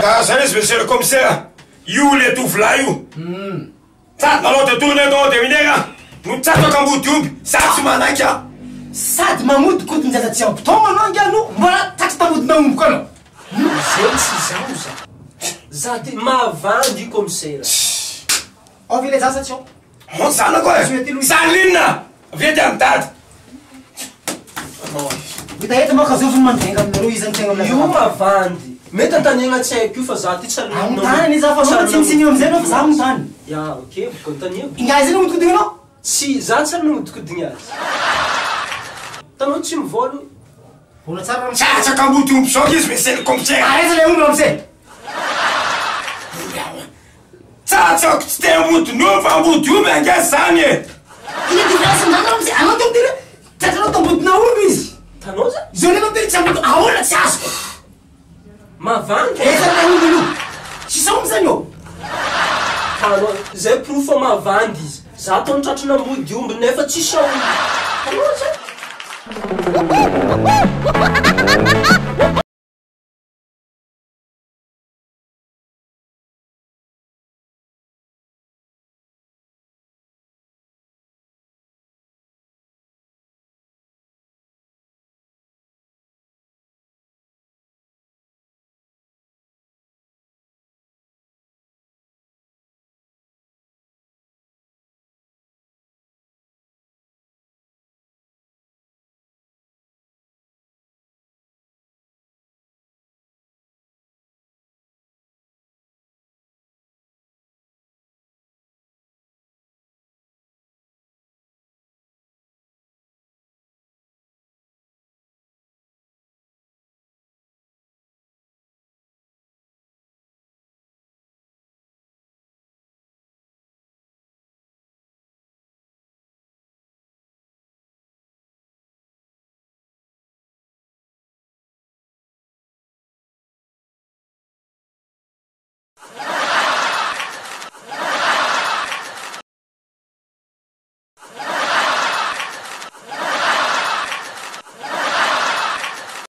Casares, monsieur le commissaire. You le tout fly. Ça, dans l'autre tournée dans des minères. Nous t'attendons comme YouTube. Ça, tu m'en as qu'à. Sady mamoty koty ny zaza tsy ampitao anao angano mbola taksy tamody naomboko anao zay tsy zaho za ty mavandy commissaire ao vile za satsia Mon zanako e salinna vety amin'ny tady vita hety maka zao fony mandenga aminareo izany tegna io mavandy mety antaniagna tsy haiko io fa za ty tsy amotany za fa nao tsy misigny amizay anao fa za amotany ya ok boko antaniako ingazy zany namodikodigny anao tsy za tsy ary namodikodigny azy tanao tsy mivôlo vola tsara tsatsaka ambotombo zao izy monsieur le commissaire areza le omby amizay tsatsako tsy te ambotonio fa ambotomby angazy zany e ina diferense nandra amizay anao tombotyre tratranao tambotona omby izy tanao za zao nena teny tsy amboto ahoana tsy azoko mavandy ezana omby io sisa omby zany io tanao zay proof fa mavandy izy za tao nitratrana ambody omby nefa tsisy omby tanao za